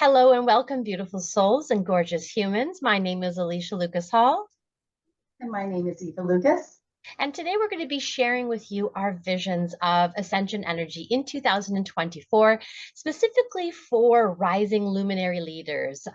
Hello and welcome, beautiful souls and gorgeous humans. My name is Alicia Lucas Hall, And my name is Eva Lucas. and today we're going to be sharing with you our visions of Ascension Energy in 2024, specifically for rising luminary leaders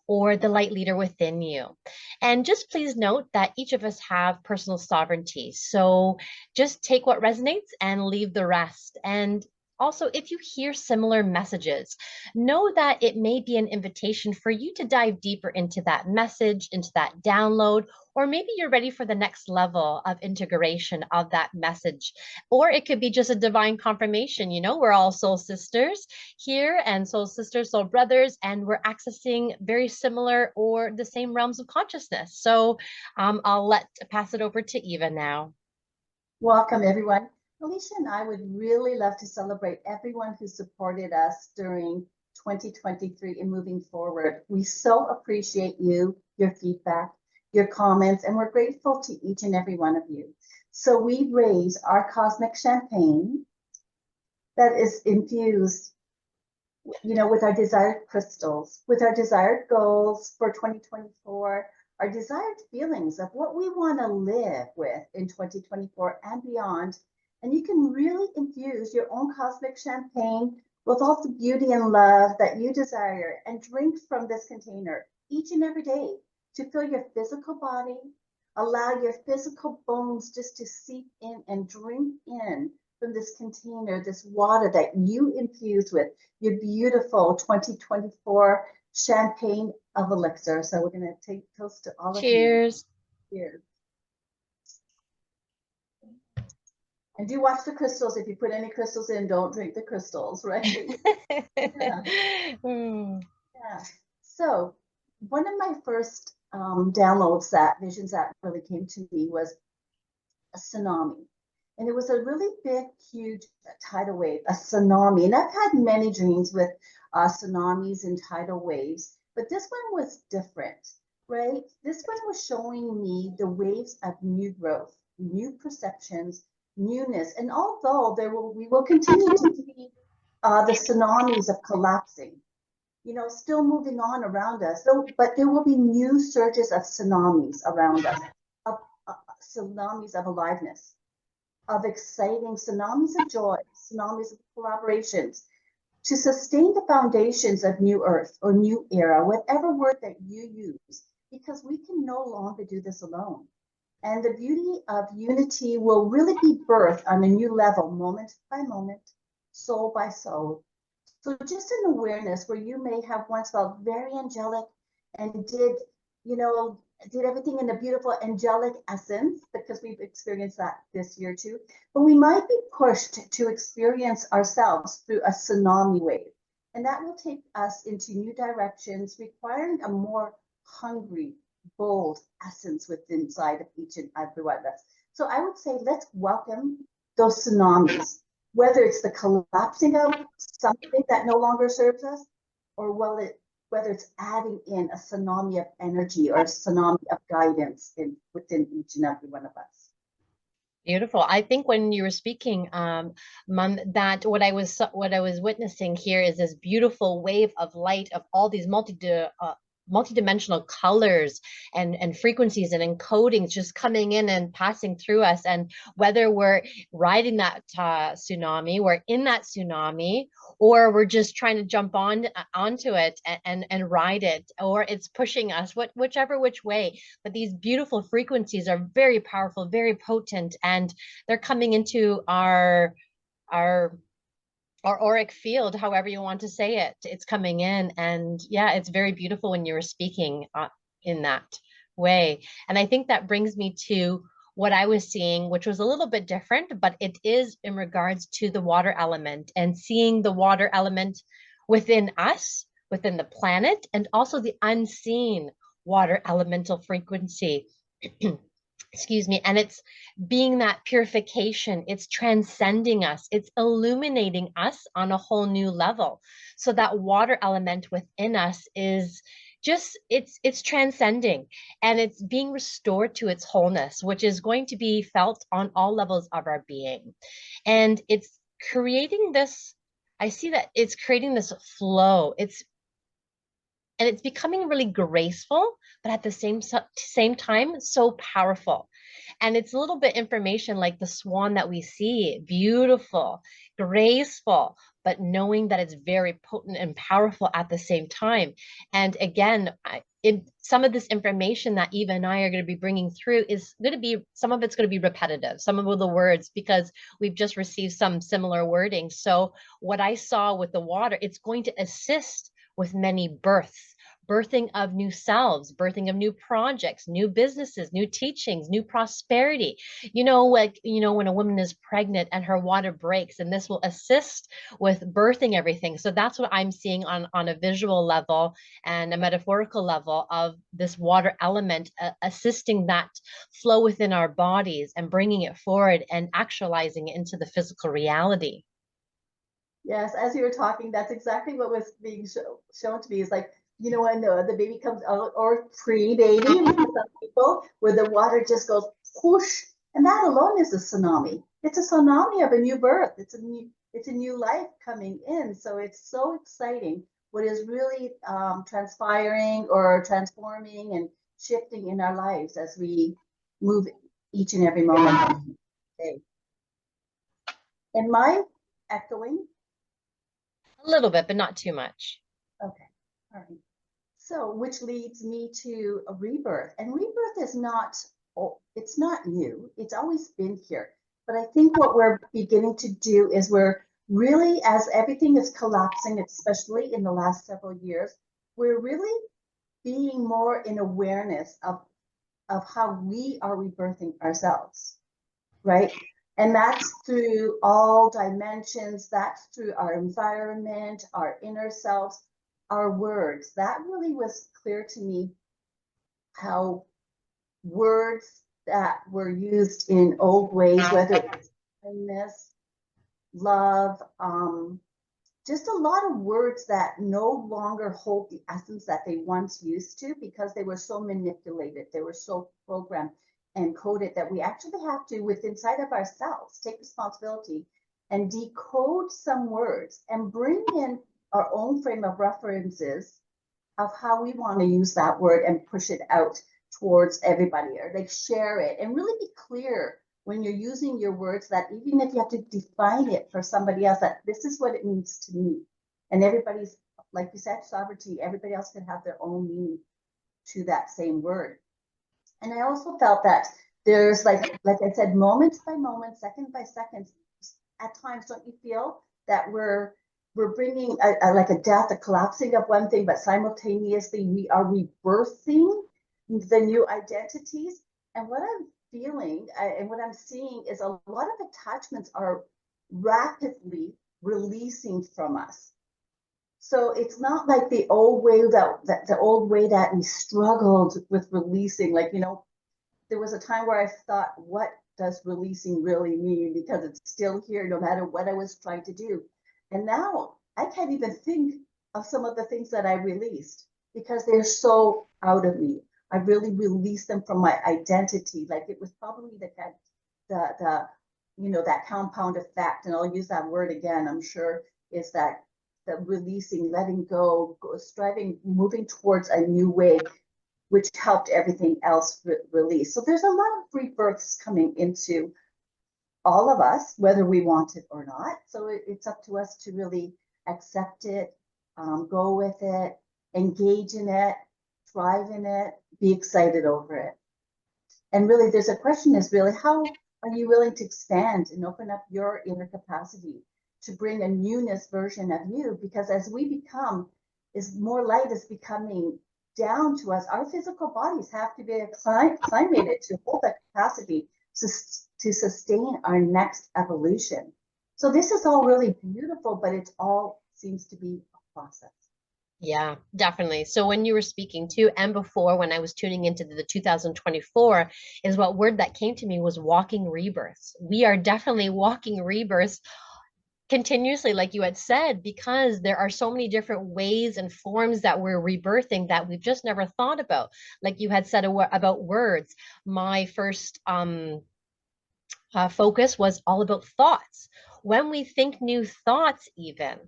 or the light leader within you. And just please note that each of us have personal sovereignty. So just take what resonates and leave the rest. And also, if you hear similar messages, know that it may be an invitation for you to dive deeper into that message, into that download, or maybe you're ready for the next level of integration of that message. Or it could be just a divine confirmation. You know, we're all soul sisters here and soul sisters, soul brothers, and we're accessing very similar or the same realms of consciousness. So I'll pass it over to Eva now. Welcome, everyone. Alicia and I would really love to celebrate everyone who supported us during 2023 and moving forward. We so appreciate you, your feedback, your comments, and we're grateful to each and every one of you. So we raise our cosmic champagne that is infused, with our desired crystals, with our desired goals for 2024, our desired feelings of what we want to live with in 2024 and beyond. And you can really infuse your own cosmic champagne with all the beauty and love that you desire and drink from this container each and every day to fill your physical body, allow your physical bones just to seep in and drink in from this container, this water that you infuse with your beautiful 2024 champagne of elixir. So we're going to take toast to all of you. Cheers. Cheers. And do watch the crystals. If you put any crystals in, don't drink the crystals, right? Yeah. Yeah. So one of my first downloads, visions that really came to me was a tsunami. And it was a really big, huge tidal wave, a tsunami. And I've had many dreams with tsunamis and tidal waves, but this one was different, right? This one was showing me the waves of new growth, new perceptions, newness. And although we will continue to see the tsunamis of collapsing, still moving on around us, but there will be new surges of tsunamis around us, of tsunamis of aliveness, of exciting, tsunamis of joy, tsunamis of collaborations, to sustain the foundations of new earth or new era, whatever word that you use, because we can no longer do this alone. And the beauty of unity will really be birthed on a new level, moment by moment, soul by soul. So just an awareness where you may have once felt very angelic and did everything in a beautiful angelic essence, because we've experienced that this year too. But we might be pushed to experience ourselves through a tsunami wave. And that will take us into new directions, requiring a more hungry, bold essence within inside of each and every one of us. So I would say, let's welcome those tsunamis, whether it's the collapsing of something that no longer serves us, or whether it's adding in a tsunami of energy or a tsunami of guidance within each and every one of us. Beautiful. I think when you were speaking, Mom, that what I was witnessing here is this beautiful wave of light of all these multidimensional colors and frequencies and encodings just coming in and passing through us. And whether we're riding that tsunami, we're in that tsunami, or we're just trying to jump onto it and ride it, or it's pushing us, whichever which way. But these beautiful frequencies are very powerful, very potent, and they're coming into our auric field, however you want to say it. It's coming in, and yeah, it's very beautiful when you were speaking in that way. And I think that brings me to what I was seeing, which was a little bit different, but it is in regards to the water element and seeing the water element within us, within the planet, and also the unseen water elemental frequency. Excuse me. And it's being that purification, it's transcending us, it's illuminating us on a whole new level. So that water element within us is just, it's transcending, and it's being restored to its wholeness, which is going to be felt on all levels of our being. And it's creating this, I see that it's creating this flow. It's And it's becoming really graceful, but at the same time, so powerful. And it's a little bit information like the swan that we see, beautiful, graceful, but knowing that it's very potent and powerful at the same time. And again, some of this information that Eva and I are going to be bringing through is going to be, some of it's going to be repetitive, some of the words, because we've just received some similar wording. So what I saw with the water, it's going to assist with many births, birthing of new selves, birthing of new projects, new businesses, new teachings, new prosperity. Like, when a woman is pregnant and her water breaks, and this will assist with birthing everything. So that's what I'm seeing on a visual level and a metaphorical level of this water element, assisting that flow within our bodies and bringing it forward and actualizing it into the physical reality. Yes, as you were talking, that's exactly what was being shown to me. Is like, when the baby comes out, or pre-baby, for some people, where the water just goes whoosh, and that alone is a tsunami. It's a tsunami of a new birth. It's a new life coming in. So it's so exciting what is really transpiring or transforming and shifting in our lives as we move each and every moment of the day. Am I echoing? A little bit, but not too much. Okay, all right. So, which leads me to a rebirth. And rebirth is not, it's not new. It's always been here. But I think what we're beginning to do is we're really, as everything is collapsing, especially in the last several years, we're really being more in awareness of how we are rebirthing ourselves, right? And that's through all dimensions, that's through our environment, our inner selves, our words. That really was clear to me, how words that were used in old ways, whether it's kindness, love, just a lot of words that no longer hold the essence that they once used to, because they were so manipulated, they were so programmed and coded, that we actually have to, with inside of ourselves, take responsibility and decode some words and bring in our own frame of references of how we want to use that word and push it out towards everybody, or like share it, and really be clear when you're using your words, that even if you have to define it for somebody else, that this is what it means to me. And everybody's, like you said, sovereignty, everybody else can have their own meaning to that same word. And I also felt that there's, like I said, moments by moment, second by second, at times, don't you feel that we're bringing like a death, a collapsing of one thing, but simultaneously we are rebirthing the new identities? And what I'm feeling and what I'm seeing is a lot of attachments are rapidly releasing from us. So it's not like the old way that we struggled with releasing. Like, there was a time where I thought, what does releasing really mean? Because it's still here no matter what I was trying to do. And now I can't even think of some of the things that I released, because they're so out of me. I really released them from my identity. Like, it was probably that compound effect, and I'll use that word again, I'm sure, is that the releasing, letting go, striving, moving towards a new way, which helped everything else release. So there's a lot of rebirths coming into all of us, whether we want it or not. So it's up to us to really accept it, go with it, engage in it, thrive in it, be excited over it. And really, there's a question, is really, how are you willing to expand and open up your inner capacity to bring a newness version of you? Because as we become, as more light is becoming down to us, our physical bodies have to be acclimated to hold that capacity to sustain our next evolution. So this is all really beautiful, but it all seems to be a process. Yeah, definitely. So when you were speaking to, and before, when I was tuning into the 2024, is what word that came to me was walking rebirths. We are definitely walking rebirths continuously, like you had said, because there are so many different ways and forms that we're rebirthing that we've just never thought about. Like you had said about words, my first focus was all about thoughts. When we think new thoughts, even,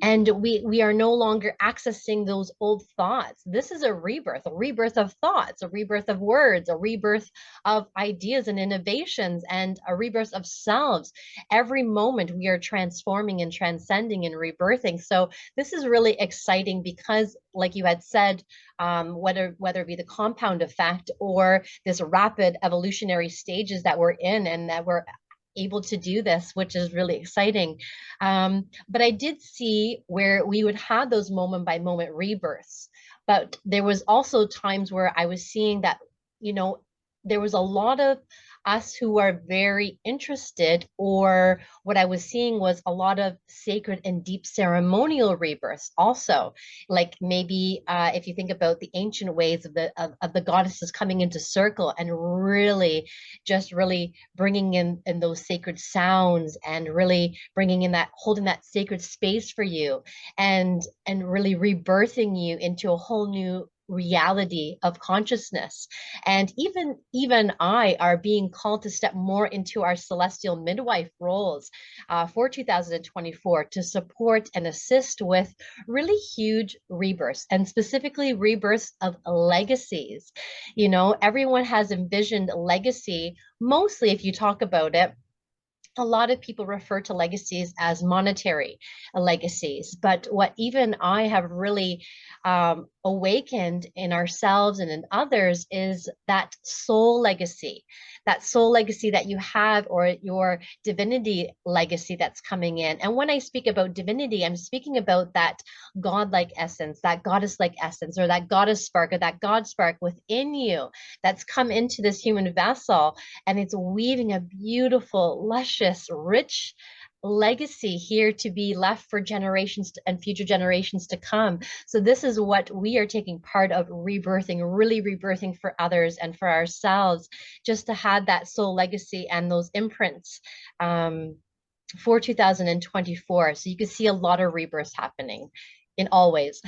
And we are no longer accessing those old thoughts. This is a rebirth of thoughts, a rebirth of words, a rebirth of ideas and innovations, and a rebirth of selves. Every moment we are transforming and transcending and rebirthing. So this is really exciting because, like you had said, whether it be the compound effect or this rapid evolutionary stages that we're in, and that we're able to do this, which is really exciting. But I did see where we would have those moment by moment rebirths, but there was also times where I was seeing that, you know, there was a lot of us who are very interested, or what I was seeing was a lot of sacred and deep ceremonial rebirths also. Like maybe if you think about the ancient ways of the goddesses coming into circle and really just really bringing in those sacred sounds, and really bringing in that, holding that sacred space for you, and really rebirthing you into a whole new reality of consciousness. And even I are being called to step more into our celestial midwife roles for 2024 to support and assist with really huge rebirths, and specifically rebirths of legacies. You know, everyone has envisioned legacy, mostly if you talk about it, a lot of people refer to legacies as monetary legacies, but what even I have really awakened in ourselves and in others is that soul legacy, that you have, or your divinity legacy that's coming in. And when I speak about divinity, I'm speaking about that godlike essence, that goddess-like essence, or that goddess spark, or that God spark within you that's come into this human vessel, and it's weaving a beautiful, luscious, rich legacy here to be left for generations and future generations to come. So this is what we are taking part of rebirthing, really rebirthing for others and for ourselves, just to have that soul legacy and those imprints for 2024. So you can see a lot of rebirths happening in all ways.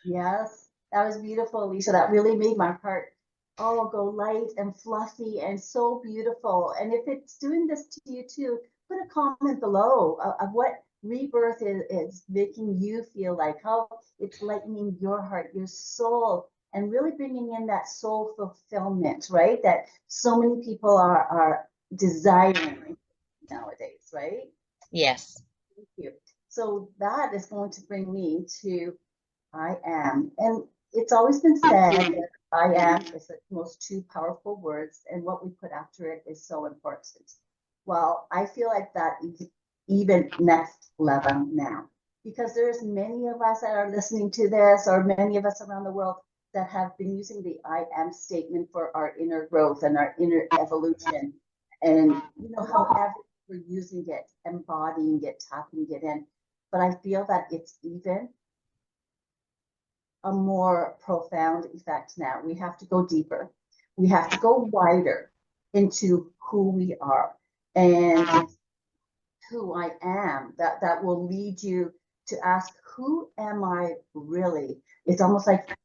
Yes, that was beautiful, Alicia. That really made my heart go light and fluffy and so beautiful. And if it's doing this to you too, put a comment below of what rebirth is making you feel like, how it's lightening your heart, your soul, and really bringing in that soul fulfillment, right? That so many people are desiring nowadays, right? Yes. Thank you. So that is going to bring me to I am. And it's always been said that I am is the most two powerful words, and what we put after it is so important. Well, I feel like that is even next level now, because there's many of us that are listening to this, or many of us around the world that have been using the I am statement for our inner growth and our inner evolution. And you know, however we're using it, embodying it, tapping it in. But I feel that it's even a more profound effect now. We have to go deeper. We have to go wider into who we are and who I am. That will lead you to ask, who am I really? It's almost like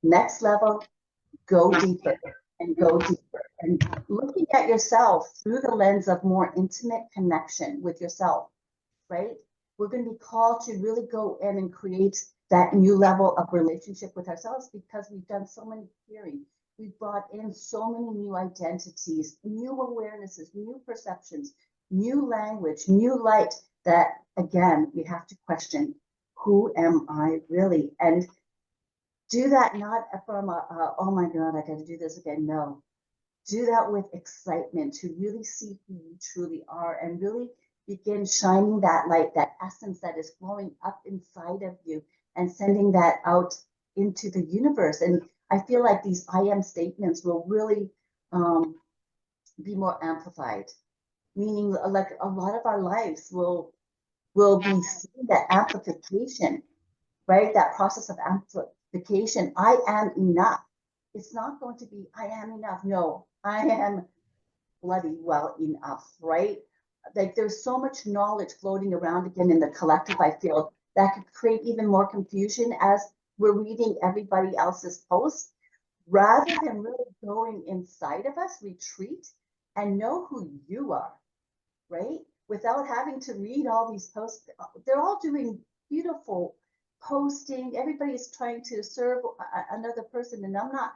next level, go deeper and go deeper. And looking at yourself through the lens of more intimate connection with yourself, right? We're going to be called to really go in and create that new level of relationship with ourselves, because we've done so many clearing. We've brought in so many new identities, new awarenesses, new perceptions, new language, new light, that again, we have to question, who am I really? And do that not from oh my God, I got to do this again. No, do that with excitement, to really see who you truly are and really begin shining that light, that essence that is flowing up inside of you, and sending that out into the universe. And I feel like these I am statements will really be more amplified, meaning like a lot of our lives will be seeing that amplification, right? That process of amplification. I am enough. It's not going to be I am enough. No, I am bloody well enough, right? Like there's so much knowledge floating around again in the collective, I feel, that could create even more confusion as we're reading everybody else's posts, rather than really going inside of us, retreat and know who you are, right? Without having to read all these posts. They're all doing beautiful posting. Everybody's trying to serve another person, and I'm not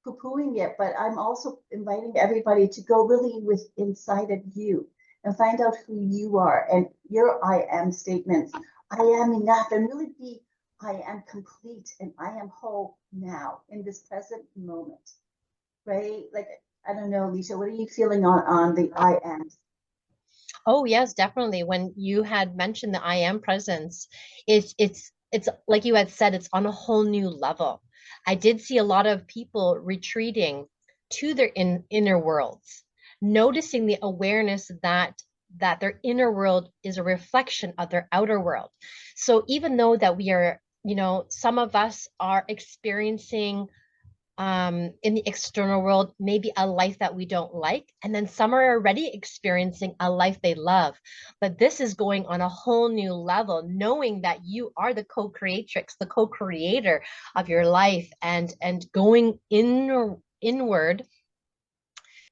poo-pooing it, but I'm also inviting everybody to go really with inside of you and find out who you are and your I am statements. I am enough, and really be, I am complete and I am whole now in this present moment, right? Like, I don't know, Alicia, what are you feeling on the I am? Oh, yes, definitely. When you had mentioned the I am presence, it's like you had said, it's on a whole new level. I did see a lot of people retreating to their inner worlds, noticing the awareness that their inner world is a reflection of their outer world. So even though that we are, some of us are experiencing in the external world, maybe a life that we don't like. And then some are already experiencing a life they love. But this is going on a whole new level, knowing that you are the co-creatrix, the co-creator of your life, and going inward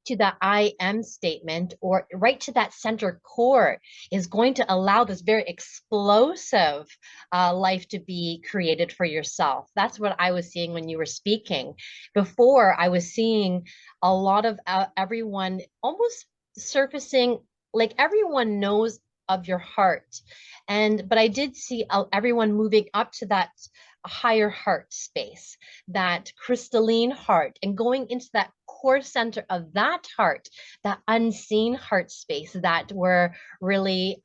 to that I am statement, or right to that center core, is going to allow this very explosive life to be created for yourself. That's what I was seeing when you were speaking. Before, I was seeing a lot of everyone almost surfacing, like everyone knows of your heart. But I did see everyone moving up to that higher heart space, that crystalline heart, and going into that core center of that heart, that unseen heart space that we're really,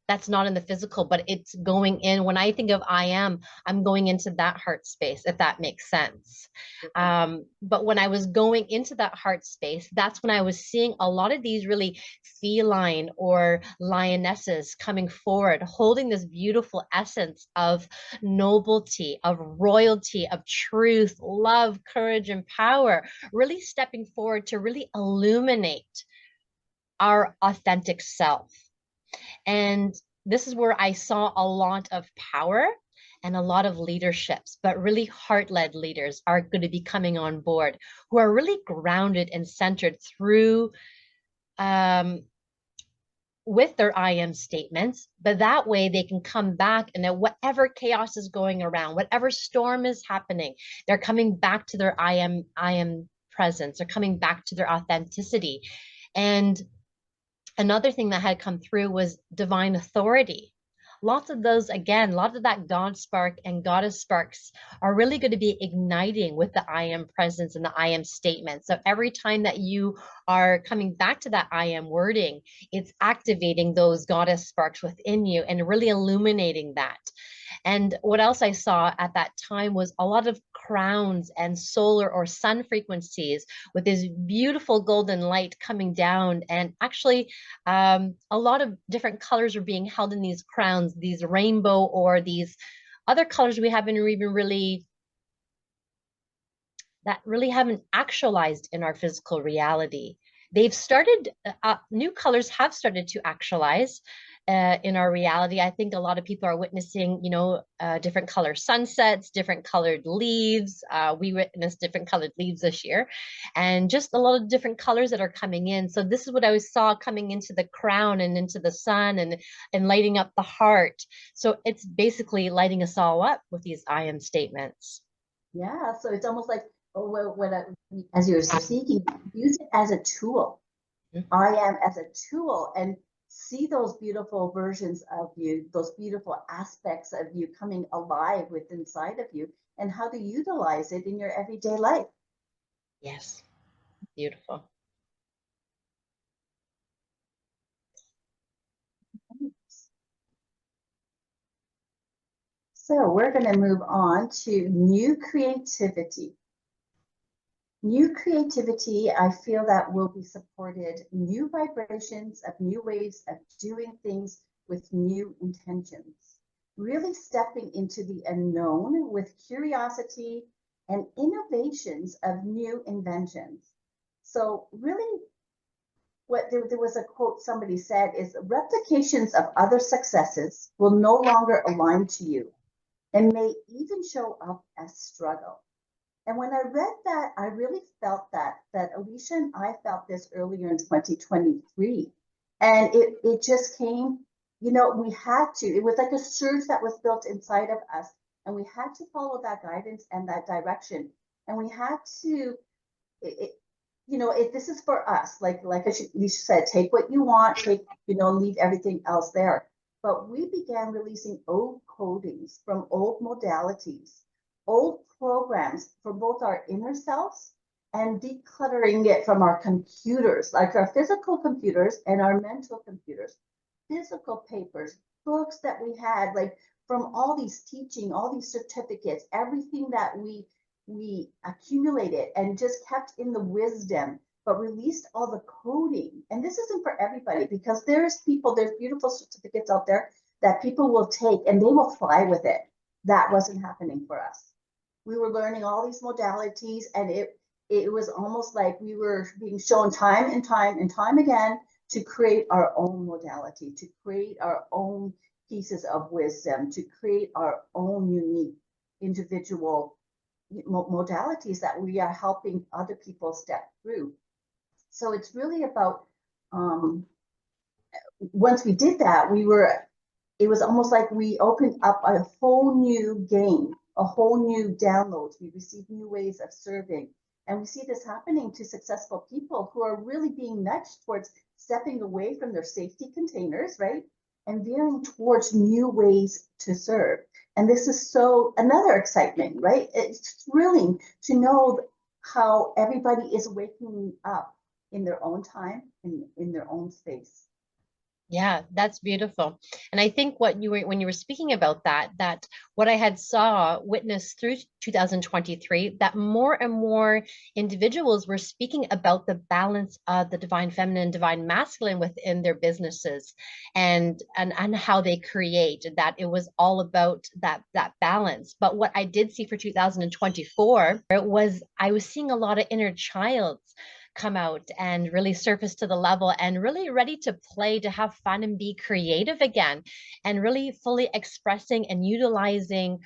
that's not in the physical, but it's going in. When I think of I'm going into that heart space, if that makes sense. But when I was going into that heart space, that's when I was seeing a lot of these really feline or lionesses coming forward, holding this beautiful essence of nobility, of royalty, of truth, love, courage, and power, really stepping forward to really illuminate our authentic self. And this is where I saw a lot of power and a lot of leaderships, but really heart-led leaders are going to be coming on board, who are really grounded and centered through with their I am statements, but that way they can come back, and at whatever chaos is going around, whatever storm is happening, they're coming back to their I am presence. They're coming back to their authenticity. And another thing that had come through was divine authority. Lots of those, again, a lot of that God spark and goddess sparks are really going to be igniting with the I am presence and the I am statement. So every time that you are coming back to that I am wording, it's activating those goddess sparks within you and really illuminating that. And what else I saw at that time was a lot of crowns and solar or sun frequencies with this beautiful golden light coming down. And actually, a lot of different colors are being held in these crowns, these rainbow or these other colors we haven't even really haven't actualized in our physical reality. They've started, new colors have started to actualize in our reality. I think a lot of people are witnessing, different color sunsets, different colored leaves. We witnessed different colored leaves this year, and just a lot of different colors that are coming in. So this is what I saw coming into the crown and into the sun and lighting up the heart. So it's basically lighting us all up with these I am statements. Yeah, so it's almost like, as you're speaking, use it as a tool. I am as a tool, and see those beautiful versions of you, those beautiful aspects of you coming alive within inside of you, and how to utilize it in your everyday life. Yes, beautiful. So we're going to move on to new creativity. New creativity, I feel that will be supported new vibrations of new ways of doing things with new intentions. Really stepping into the unknown with curiosity and innovations of new inventions. So really, what there was a quote somebody said is, replications of other successes will no longer align to you and may even show up as struggle. And when I read that, I really felt that Alicia and I felt this earlier in 2023. And it just came you know, we had to, it was like a surge that was built inside of us, and we had to follow that guidance and that direction. And we had to, it, you know, this is for us, like Alicia said, take what you want, you know, leave everything else there. But we began releasing old codings from old modalities, old programs for both our inner selves, and decluttering it from our computers, like our physical computers and our mental computers, physical papers, books that we had, like from all these teaching, all these certificates, everything that we accumulated and just kept in the wisdom, but released all the coding. And this isn't for everybody, because there's beautiful certificates out there that people will take and they will fly with it. That wasn't happening for us. We were learning all these modalities, and it was almost like we were being shown time and time and time again to create our own modality, to create our own pieces of wisdom, to create our own unique individual modalities that we are helping other people step through. So it's really about, once we did that, it was almost like we opened up a whole new game, a whole new downloads. We received new ways of serving. And we see this happening to successful people who are really being nudged towards stepping away from their safety containers, right? And veering towards new ways to serve. And this is so another excitement, right? It's thrilling to know how everybody is waking up in their own time, in their own space. Yeah, that's beautiful. And I think what you were, when you were speaking about that what I had witnessed through 2023, that more and more individuals were speaking about the balance of the divine feminine, divine masculine within their businesses, and how they create, that it was all about that balance. But what I did see for 2024 was I was seeing a lot of inner childs come out and really surface to the level, and really ready to play, to have fun and be creative again, and really fully expressing and utilizing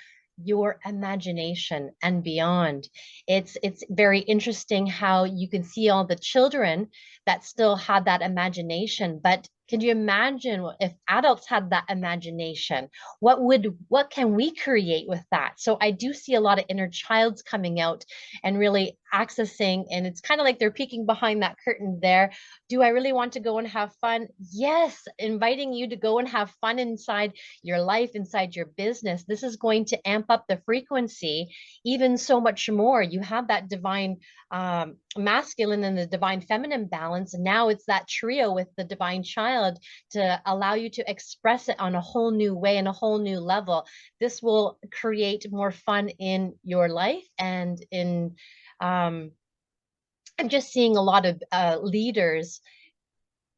your imagination and beyond. It's very interesting how you can see all the children that still had that imagination, but can you imagine if adults had that imagination? What can we create with that? So I do see a lot of inner childs coming out and really accessing, and it's kind of like they're peeking behind that curtain there. Do I really want to go and have fun? Yes, inviting you to go and have fun inside your life, inside your business. This is going to amp up the frequency even so much more. You have that divine masculine and the divine feminine balance, and now it's that trio with the divine child to allow you to express it on a whole new way and a whole new level. This will create more fun in your life, and in I'm just seeing a lot of leaders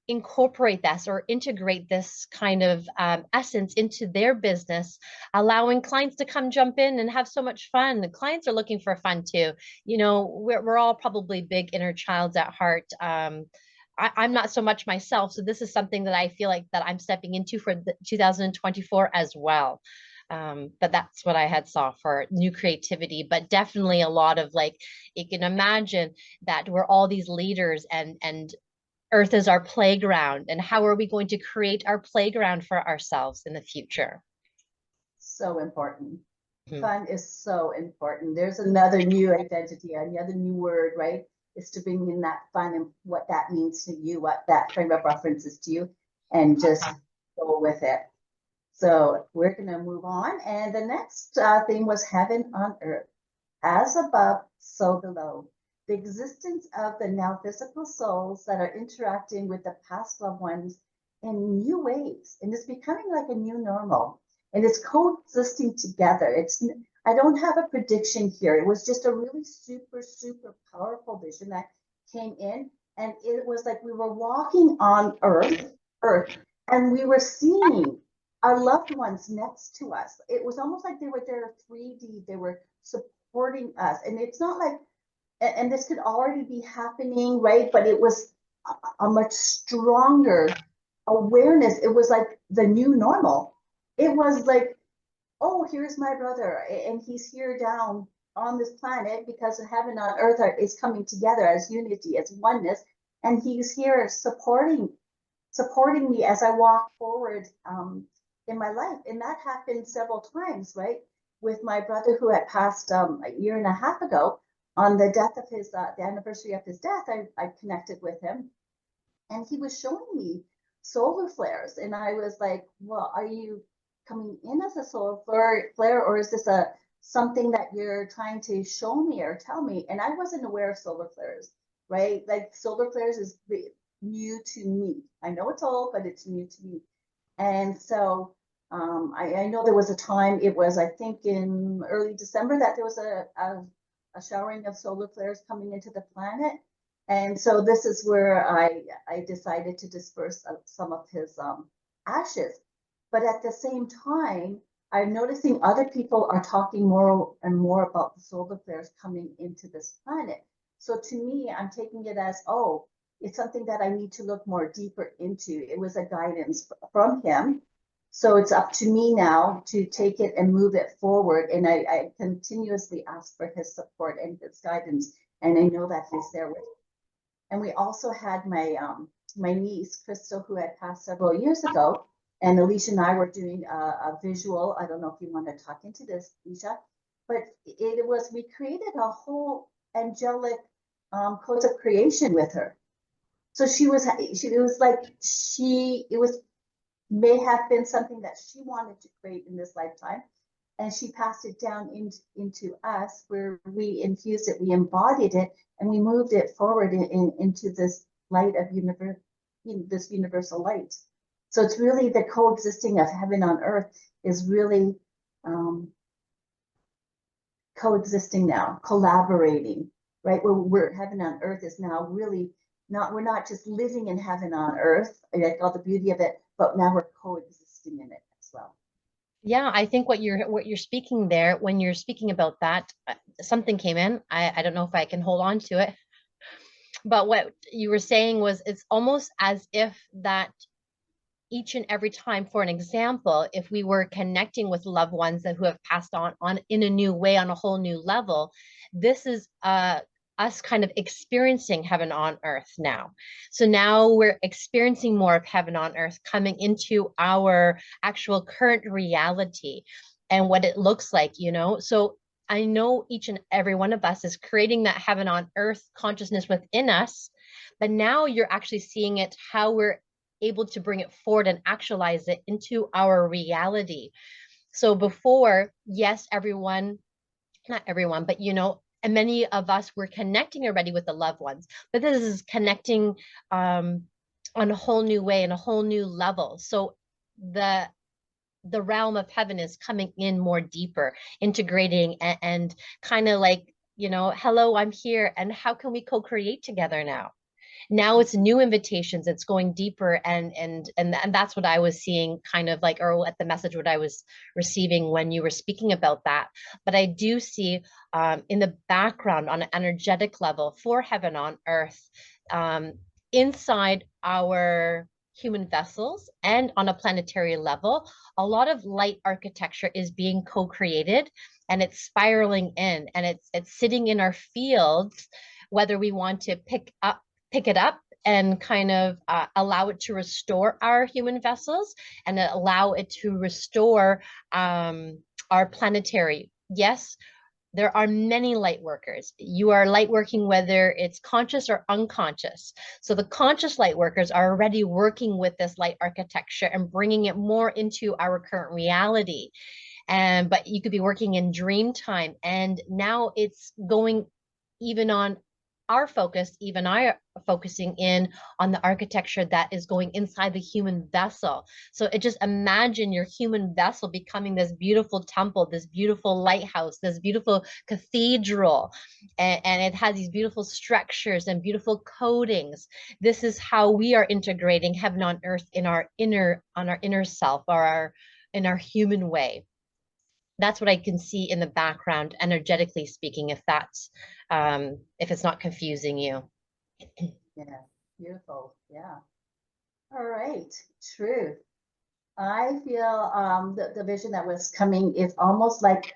incorporate this or integrate this kind of essence into their business, allowing clients to come jump in and have so much fun. The clients are looking for fun too. You know, we're all probably big inner childs at heart. I'm not so much myself, so this is something that I feel like that I'm stepping into for 2024 as well. But that's what I had saw for new creativity, but definitely a lot of, like, you can imagine that we're all these leaders, and Earth is our playground, and how are we going to create our playground for ourselves in the future? So important. Fun is so important. There's another new identity, another new word, right? Is to bring in that fun and what that means to you, what that frame of reference is to you, and just go with it. So we're going to move on. And the next thing was heaven on earth, as above, so below. The existence of the now physical souls that are interacting with the past loved ones in new ways. And it's becoming like a new normal. And it's coexisting together. I don't have a prediction here. It was just a really super, super powerful vision that came in. And it was like we were walking on earth, and we were seeing our loved ones next to us. It was almost like they were there 3D. They were supporting us. And it's not like, and this could already be happening, right? But it was a much stronger awareness. It was like the new normal. It was like, oh, here's my brother, and he's here down on this planet because heaven on earth is coming together as unity, as oneness, and he's here supporting supporting me as I walk forward in my life. And that happened several times, right? With my brother who had passed a year and a half ago, on the death of his, the anniversary of his death, I connected with him, and he was showing me solar flares. And I was like, well, are you coming in as a solar flare, or is this something that you're trying to show me or tell me? And I wasn't aware of solar flares, right? Like solar flares is new to me. I know it's old, but it's new to me. And so I know there was a time, it was, I think in early December, that there was a showering of solar flares coming into the planet. And so this is where I decided to disperse some of his ashes. But at the same time, I'm noticing other people are talking more and more about the solar flares coming into this planet. So to me, I'm taking it as, oh, it's something that I need to look more deeper into. It was a guidance from him. So it's up to me now to take it and move it forward. And I continuously ask for his support and his guidance. And I know that he's there with me. And we also had my my niece, Crystal, who had passed several years ago. And Alicia and I were doing a visual. I don't know if you want to talk into this, Alicia, but it was, we created a whole angelic codes of creation with her. So it was like it was, may have been something that she wanted to create in this lifetime. And she passed it down into us, where we infused it, we embodied it, and we moved it forward into this light of this universal light. So it's really the coexisting of heaven on earth is really coexisting now, collaborating, right? Where heaven on earth is now really not, we're not just living in heaven on earth, like all the beauty of it, but now we're coexisting in it as well. Yeah, I think what you're speaking there, when you're speaking about that, something came in. I don't know if I can hold on to it, but what you were saying was, it's almost as if that each and every time, for an example, if we were connecting with loved ones who have passed on in a new way, on a whole new level, this is us kind of experiencing heaven on earth now. So now we're experiencing more of heaven on earth coming into our actual current reality and what it looks like, you know? So I know each and every one of us is creating that heaven on earth consciousness within us, but now you're actually seeing it, how we're able to bring it forward and actualize it into our reality. So before, yes, everyone, not everyone, but you know, and many of us were connecting already with the loved ones, but this is connecting on a whole new way and a whole new level. So the realm of heaven is coming in more deeper, integrating and kind of like, you know, hello, I'm here, and how can we co-create together now? Now it's new invitations, it's going deeper, and that's what I was seeing, kind of like, or at the message what I was receiving when you were speaking about that. But I do see in the background, on an energetic level, for heaven on earth, inside our human vessels and on a planetary level, a lot of light architecture is being co-created, and it's spiraling in, and it's sitting in our fields, whether we want to pick it up and kind of allow it to restore our human vessels, and allow it to restore our planetary. Yes, there are many light workers. You are light working whether it's conscious or unconscious. So the conscious light workers are already working with this light architecture and bringing it more into our current reality. But you could be working in dream time, and now it's going even on our focus, even I are focusing in on the architecture that is going inside the human vessel. So just imagine your human vessel becoming this beautiful temple, this beautiful lighthouse, this beautiful cathedral, and it has these beautiful structures and beautiful coatings. This is how we are integrating heaven on earth in our inner self, or in our human way. That's what I can see in the background, energetically speaking, if that's if it's not confusing you. Yeah, beautiful. Yeah. All right, truth. I feel the vision that was coming is almost like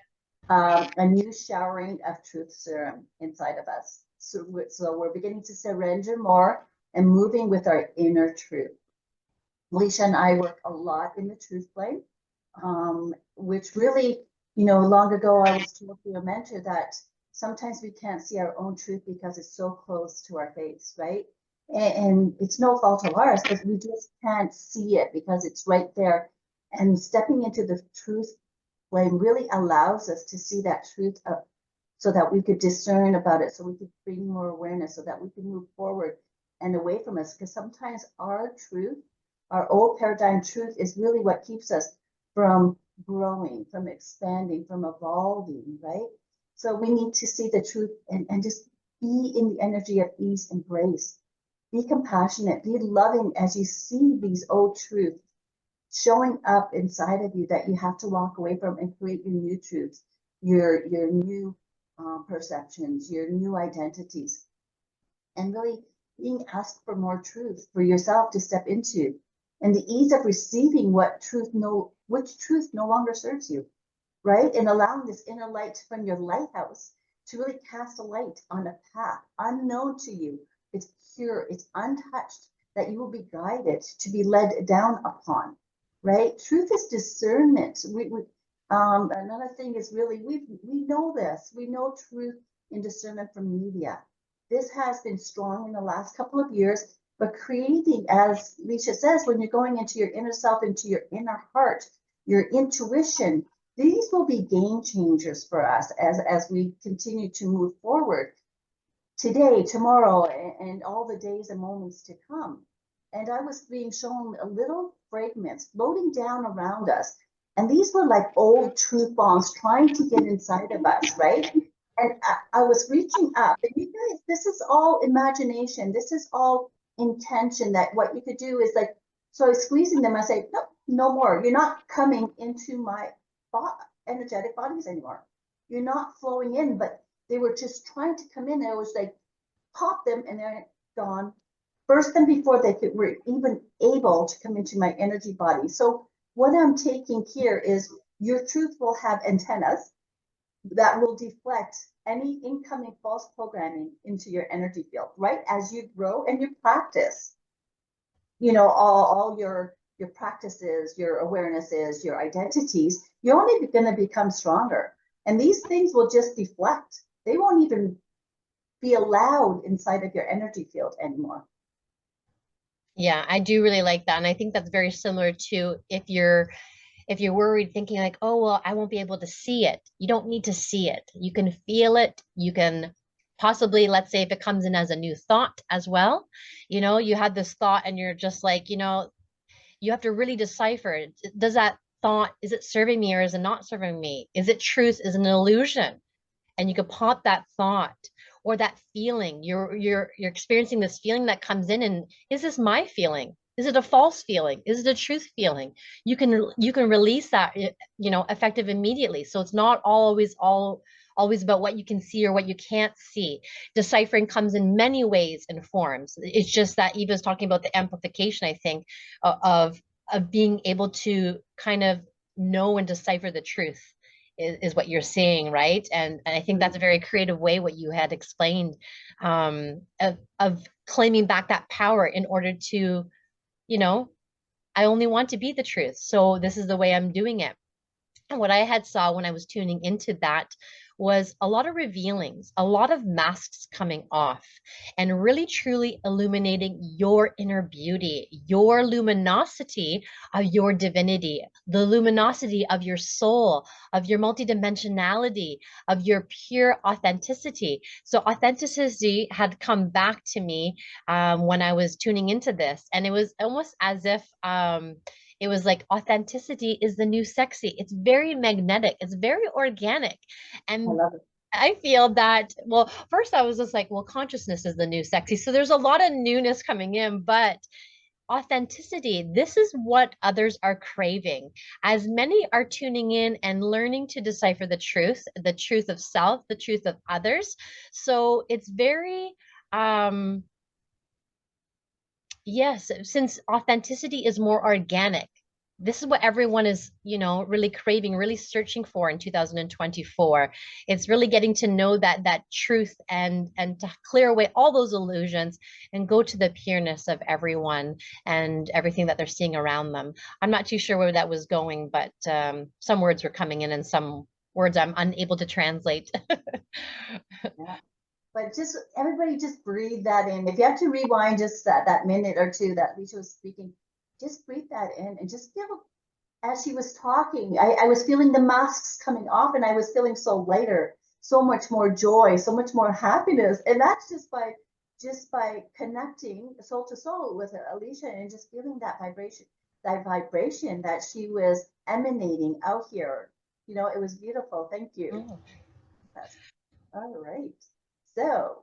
a new showering of truth serum inside of us. So we're beginning to surrender more and moving with our inner truth. Alicia and I work a lot in the truth plane, which really, long ago I was told through a mentor that sometimes we can't see our own truth because it's so close to our face, right? And it's no fault of ours, but we just can't see it because it's right there. And stepping into the truth plane really allows us to see that truth up so that we could discern about it, so we could bring more awareness, so that we can move forward and away from us. Because sometimes our truth, our old paradigm truth, is really what keeps us from growing, from expanding, from evolving, right? So we need to see the truth and just be in the energy of ease and grace. Be compassionate, be loving as you see these old truths showing up inside of you that you have to walk away from and create your new truths, your new perceptions, your new identities, and really being asked for more truth for yourself to step into, and the ease of receiving which truth no longer serves you, right? And allowing this inner light from your lighthouse to really cast a light on a path unknown to you. It's pure, it's untouched, that you will be guided to be led down upon, right? Truth is discernment. Another thing is really, we know this. We know truth in discernment from media. This has been strong in the last couple of years, but creating, as Alicia says, when you're going into your inner self, into your inner heart, your intuition, these will be game changers for us as we continue to move forward today, tomorrow, and all the days and moments to come. And I was being shown little fragments floating down around us. And these were like old truth bombs trying to get inside of us, right? And I was reaching up, and you guys, this is all imagination. This is all intention, that what you could do is like, so I was squeezing them. I say, no, no more. You're not coming into my energetic bodies anymore. You're not flowing in, but they were just trying to come in. And I was like, pop them, and they're gone. Burst them before they were even able to come into my energy body. So what I'm taking here is your truth will have antennas that will deflect any incoming false programming into your energy field, right? As you grow and you practice, all your practices, your awarenesses, your identities, you're only going to become stronger. And these things will just deflect. They won't even be allowed inside of your energy field anymore. Yeah, I do really like that. And I think that's very similar to if you're worried, thinking like, oh, well, I won't be able to see it. You don't need to see it. You can feel it. You can possibly, let's say if it comes in as a new thought as well, you had this thought and you're just like, you have to really decipher it. Does that thought, is it serving me or is it not serving me? Is it truth? Is it an illusion? And you could pop that thought or that feeling. You're experiencing this feeling that comes in, and is this my feeling? Is it a false feeling? Is it a truth feeling? You can release that, effective immediately. So it's not always about what you can see or what you can't see. Deciphering comes in many ways and forms. It's just that Eva's talking about the amplification, I think, of being able to kind of know and decipher the truth is what you're seeing, right? And I think that's a very creative way what you had explained, of claiming back that power in order to, I only want to be the truth. So this is the way I'm doing it. And what I had saw when I was tuning into that was a lot of revealings, a lot of masks coming off, and really truly illuminating your inner beauty, your luminosity of your divinity, the luminosity of your soul, of your multidimensionality, of your pure authenticity. So authenticity had come back to me when I was tuning into this, and it was almost as if it was like authenticity is the new sexy. It's very magnetic. It's very organic. And I love it. I feel that, well, first I was just like, well, consciousness is the new sexy. So there's a lot of newness coming in, but authenticity, this is what others are craving. As many are tuning in and learning to decipher the truth of self, the truth of others. So it's very, yes, since authenticity is more organic, this is what everyone is, really craving, really searching for in 2024. It's really getting to know that truth, and to clear away all those illusions and go to the pureness of everyone and everything that they're seeing around them. I'm not too sure where that was going, but some words were coming in and some words I'm unable to translate. Yeah. But just everybody just breathe that in. If you have to rewind just that minute or two that Lisa was speaking, just breathe that in and just feel as she was talking, I was feeling the masks coming off and I was feeling so lighter, so much more joy, so much more happiness. And that's just by connecting soul to soul with Alicia and just feeling that vibration that she was emanating out here. It was beautiful. Thank you. Mm. That's, all right. So,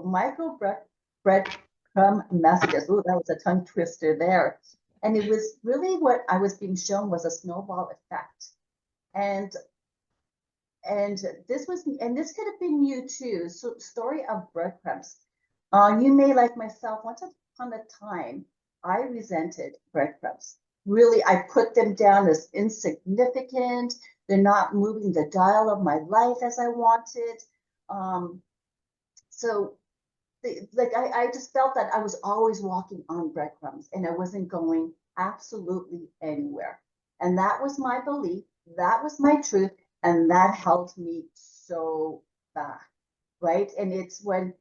micro breadcrumb messages. Oh, that was a tongue twister there. And it was really what I was being shown was a snowball effect. And this could have been you too. So, story of breadcrumbs. You may, like myself, once upon a time, I resented breadcrumbs. Really, I put them down as insignificant. They're not moving the dial of my life as I wanted. So I just felt that I was always walking on breadcrumbs and I wasn't going absolutely anywhere. And that was my belief, that was my truth, and that held me so back, right? And it's when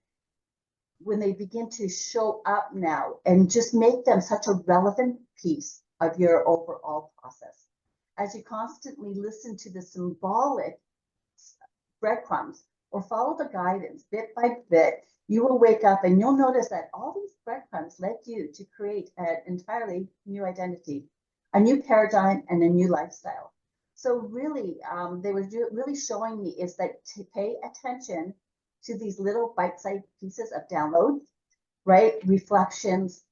they begin to show up now and just make them such a relevant piece of your overall process. As you constantly listen to the symbolic breadcrumbs or follow the guidance bit by bit, you will wake up and you'll notice that all these breadcrumbs led you to create an entirely new identity, a new paradigm, and a new lifestyle. So really, they were really showing me is that to pay attention to these little bite-sized pieces of download, right? Reflections,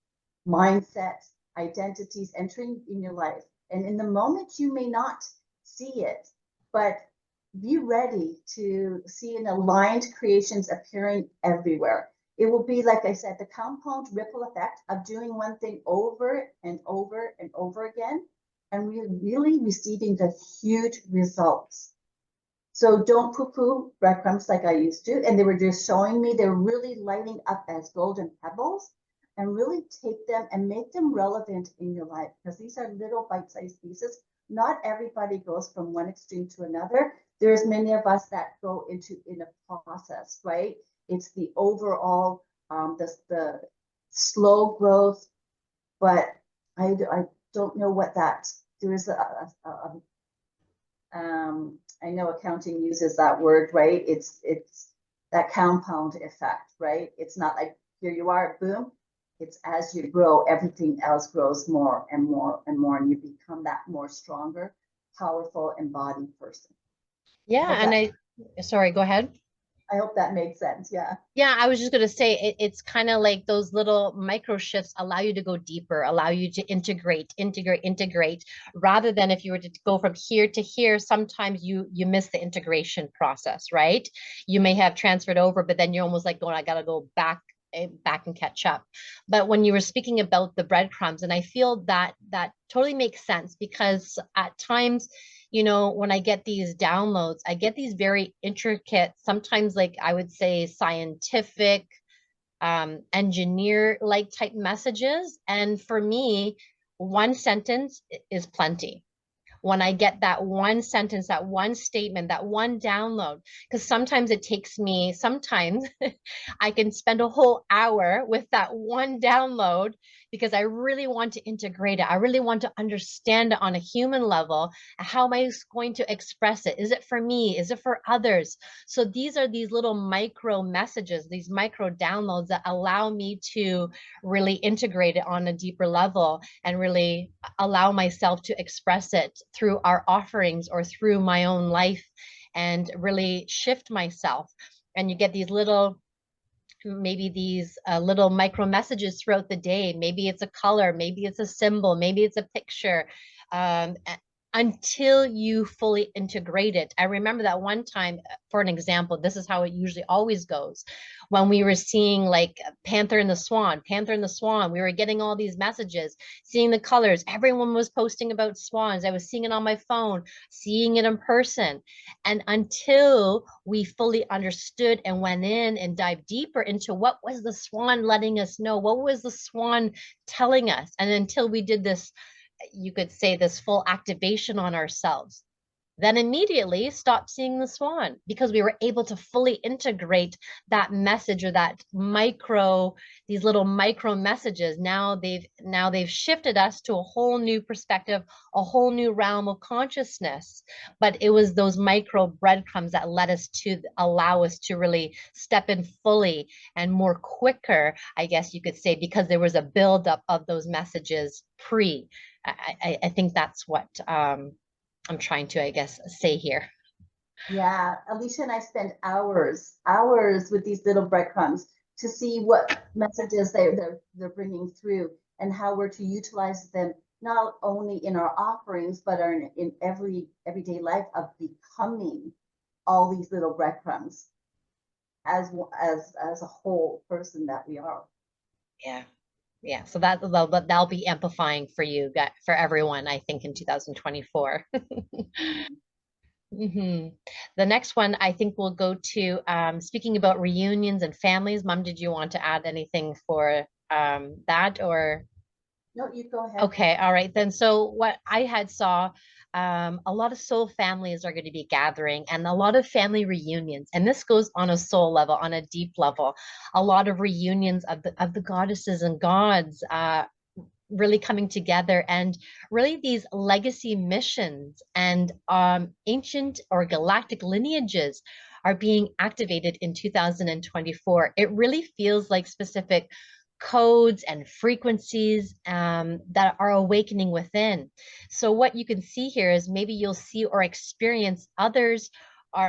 mindsets, identities entering in your life. And in the moment, you may not see it, but be ready to see an aligned creations appearing everywhere. It will be, like I said, the compound ripple effect of doing one thing over and over and over again, and really receiving the huge results. So don't poo-poo breadcrumbs like I used to. And they were just showing me they're really lighting up as golden pebbles, and really take them and make them relevant in your life, because these are little bite-sized pieces. Not everybody goes from one extreme to another. There's many of us that go in a process, right? It's the overall, the slow growth, but I don't know what that, there is I know accounting uses that word, right? It's that compound effect, right? It's not like here you are, boom. It's as you grow, everything else grows more and more and more, and you become that more stronger, powerful, embodied person. Yeah, sorry, go ahead. I hope that makes sense. Yeah. Yeah, I was just going to say it's kind of like those little micro shifts allow you to go deeper, allow you to integrate, rather than if you were to go from here to here, sometimes you miss the integration process, right? You may have transferred over, but then you're almost like going, I got to go back and catch up. But when you were speaking about the breadcrumbs, and I feel that totally makes sense, because at times, when I get these downloads, I get these very intricate, sometimes like I would say scientific, engineer like type messages. And for me, one sentence is plenty. When I get that one sentence, that one statement, that one download, because sometimes I can spend a whole hour with that one download, because I really want to integrate it. I really want to understand it on a human level. How am I going to express it? Is it for me? Is it for others? So these are these little micro messages, these micro downloads that allow me to really integrate it on a deeper level and really allow myself to express it through our offerings or through my own life, and really shift myself. And you get these little, maybe these little micro messages throughout the day. Maybe it's a color, maybe it's a symbol, maybe it's a picture. until you fully integrate it. I remember that one time, for an example, this is how it usually always goes. When we were seeing like Panther and the Swan, Panther and the Swan, we were getting all these messages, seeing the colors. Everyone was posting about swans. I was seeing it on my phone, seeing it in person. And until we fully understood and went in and dived deeper into what was the swan letting us know, what was the swan telling us, and until we did this, you could say, this full activation on ourselves, then immediately stop seeing the swan, because we were able to fully integrate that message, or that these little micro messages. Now they've shifted us to a whole new perspective, a whole new realm of consciousness. But it was those micro breadcrumbs that led us to allow us to really step in fully and more quicker, I guess you could say, because there was a buildup of those messages pre. I think that's what I'm trying to, I guess, say here. Yeah, Alicia and I spend hours with these little breadcrumbs to see what messages they're bringing through, and how we're to utilize them, not only in our offerings, but in everyday life, of becoming all these little breadcrumbs as a whole person that we are. Yeah, so that'll be amplifying for you, for everyone, I think, in 2024. Mm-hmm. The next one, I think we'll go to speaking about reunions and families. Mom, did you want to add anything for that, or? No, you go ahead. Okay, all right then. So what I had saw, a lot of soul families are going to be gathering, and a lot of family reunions. And this goes on a soul level, on a deep level. A lot of reunions of the goddesses and gods, really coming together, and really these legacy missions and ancient or galactic lineages are being activated in 2024. It really feels like specific codes and frequencies that are awakening within. So what you can see here is, maybe you'll see or experience others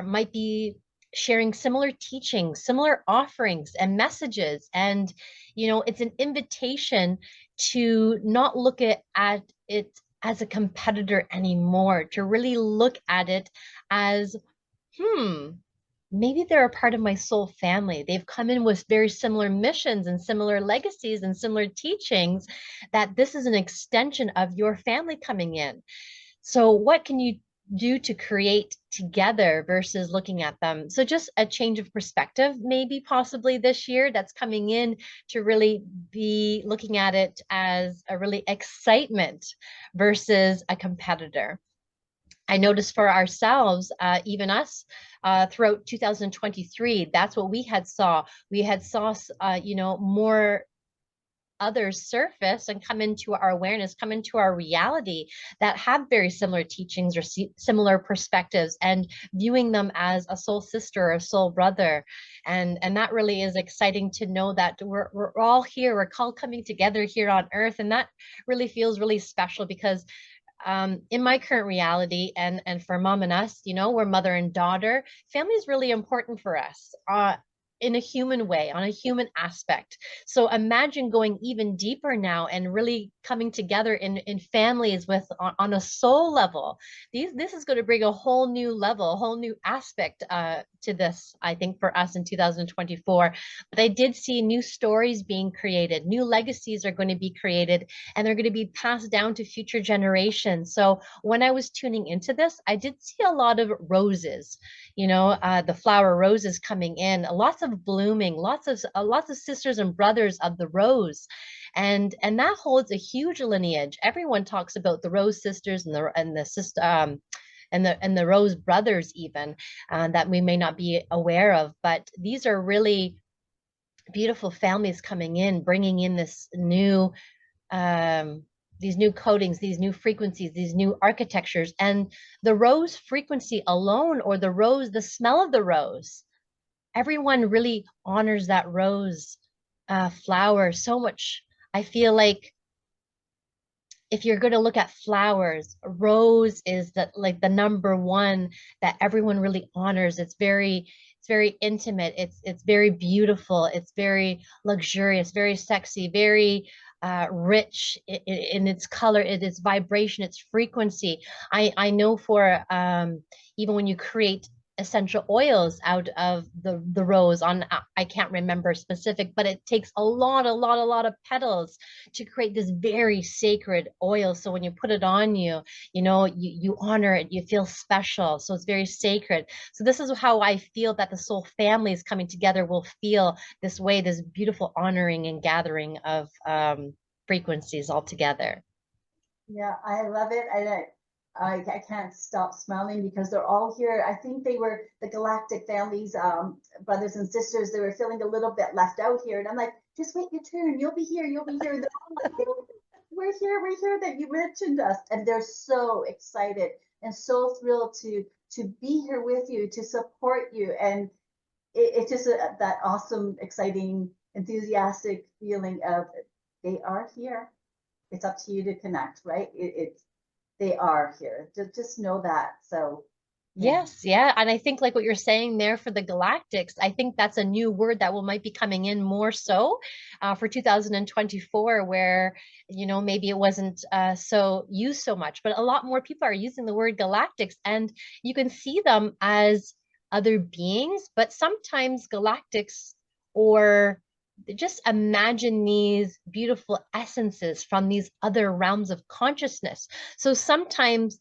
might be sharing similar teachings, similar offerings and messages. And, it's an invitation to not look at it as a competitor anymore, to really look at it as, maybe they're a part of my soul family. They've come in with very similar missions and similar legacies and similar teachings, that this is an extension of your family coming in. So what can you do to create together versus looking at them? So just a change of perspective, maybe possibly this year, that's coming in, to really be looking at it as a really excitement versus a competitor. I noticed for ourselves, even us, throughout 2023, that's what we had saw. We had saw, more others surface and come into our awareness, come into our reality, that have very similar teachings or similar perspectives, and viewing them as a soul sister or a soul brother. And that really is exciting to know that we're all here, we're all coming together here on earth. And that really feels really special, because in my current reality, and for Mom and us, we're mother and daughter. Family is really important for us, in a human way, on a human aspect. So imagine going even deeper now, and really coming together in families on a soul level. This is going to bring a whole new level, a whole new aspect to this, I think, for us in 2024. But I did see new stories being created, new legacies are going to be created, and they're going to be passed down to future generations. So when I was tuning into this, I did see a lot of roses, the flower roses coming in, lots of blooming, lots of sisters and brothers of the rose. And that holds a huge lineage. Everyone talks about the rose sisters and the sister, and the rose brothers even, that we may not be aware of. But these are really beautiful families coming in, bringing in this new, these new codings, these new frequencies, these new architectures. And the rose frequency alone, or the smell of the rose, everyone really honors that rose flower so much. I feel like, if you're going to look at flowers, rose is the number one that everyone really honors. It's very intimate. It's very beautiful. It's very luxurious, very sexy, very rich in its color, its vibration, its frequency. I know for even when you create essential oils out of the rose on, I can't remember specific, but it takes a lot of petals to create this very sacred oil. So when you put it on you, you honor it, you feel special. So it's very sacred. So this is how I feel that the soul families coming together will feel this way, this beautiful honoring and gathering of frequencies all together. Yeah, I love it. I can't stop smiling because they're all here. I think they were the galactic families, brothers and sisters. They were feeling a little bit left out here. And I'm like, just wait your turn. You'll be here. You'll be here. And they're all like, we're here that you mentioned us. And they're so excited and so thrilled to be here with you, to support you. And it's just that awesome, exciting, enthusiastic feeling of they are here. It's up to you to connect, right? They are here. Just know that. So yeah. Yes, yeah. And I think like what you're saying there for the galactics, I think that's a new word that might be coming in more so for 2024, where, maybe it wasn't so used so much, but a lot more people are using the word galactics, and you can see them as other beings, but sometimes galactics, or just imagine these beautiful essences from these other realms of consciousness. So sometimes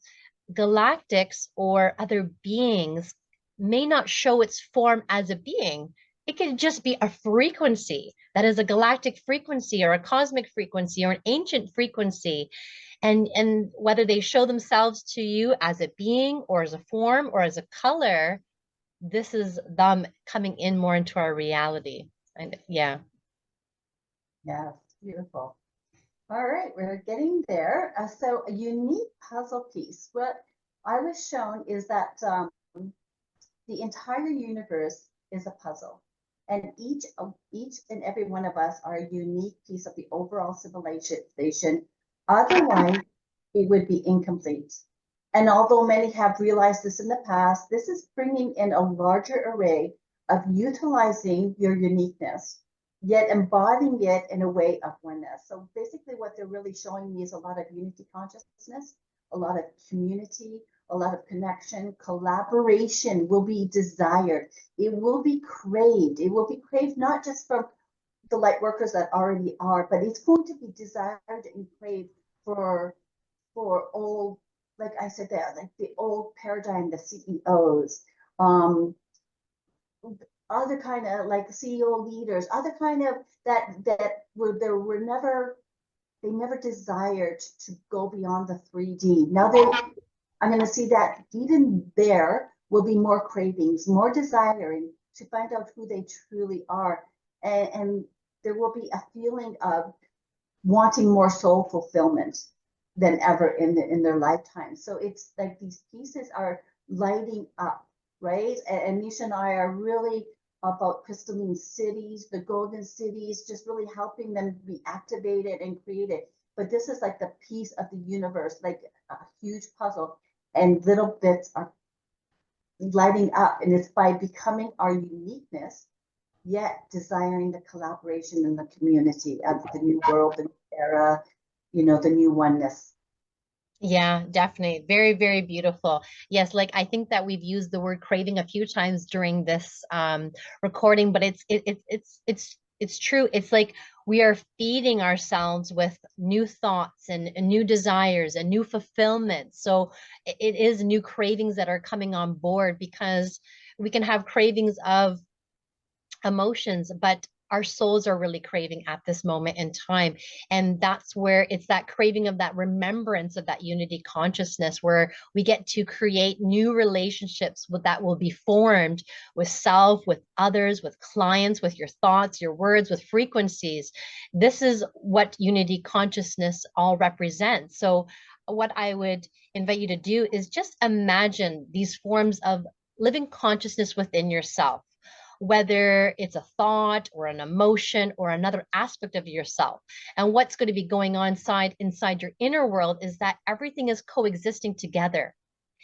galactics or other beings may not show its form as a being. It could just be a frequency that is a galactic frequency or a cosmic frequency or an ancient frequency. And whether they show themselves to you as a being or as a form or as a color, this is them coming in more into our reality. And yeah. Yeah, beautiful. All right, we're getting there. So a unique puzzle piece. What I was shown is that the entire universe is a puzzle, and each and every one of us are a unique piece of the overall civilization. Otherwise, it would be incomplete. And although many have realized this in the past, this is bringing in a larger array of utilizing your uniqueness, yet embodying it in a way of oneness. So basically what they're really showing me is a lot of unity consciousness, a lot of community, a lot of connection. Collaboration will be desired. It will be craved. It will be craved not just from the light workers that already are, but it's going to be desired and craved for old, like I said there, like the old paradigm, the CEOs, other kind of like CEO leaders, other kind of that were never, they never desired to go beyond the 3D. Now I'm going to see that even there will be more cravings, more desiring to find out who they truly are. And there will be a feeling of wanting more soul fulfillment than ever in their lifetime. So it's like these pieces are lighting up, right? And Nisha and I are really about crystalline cities, the golden cities, just really helping them be activated and created. But this is like the piece of the universe, like a huge puzzle, and little bits are lighting up. And it's by becoming our uniqueness, yet desiring the collaboration in the community of the new world, the new era, the new oneness. Yeah, definitely. Very, very beautiful. Yes, like I think that we've used the word craving a few times during this recording, but it's true. It's like we are feeding ourselves with new thoughts and new desires and new fulfillment. So it is new cravings that are coming on board, because we can have cravings of emotions, but our souls are really craving at this moment in time. And that's where it's that craving of that remembrance of that unity consciousness, where we get to create new relationships that will be formed with self, with others, with clients, with your thoughts, your words, with frequencies. This is what unity consciousness all represents. So what I would invite you to do is just imagine these forms of living consciousness within yourself, whether it's a thought or an emotion or another aspect of yourself. And what's going to be going on inside your inner world is that everything is coexisting together.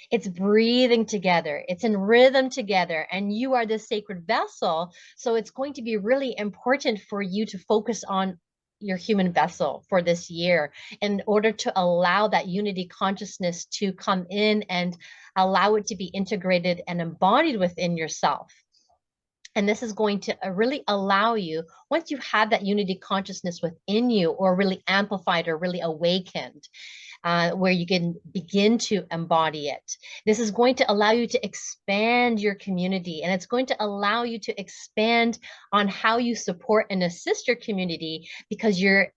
It's breathing together. It's in rhythm together. And you are this sacred vessel. So it's going to be really important for you to focus on your human vessel for this year in order to allow that unity consciousness to come in and allow it to be integrated and embodied within yourself. And this is going to really allow you, once you have that unity consciousness within you, or really amplified or really awakened, where you can begin to embody it. This is going to allow you to expand your community, and it's going to allow you to expand on how you support and assist your community, because you're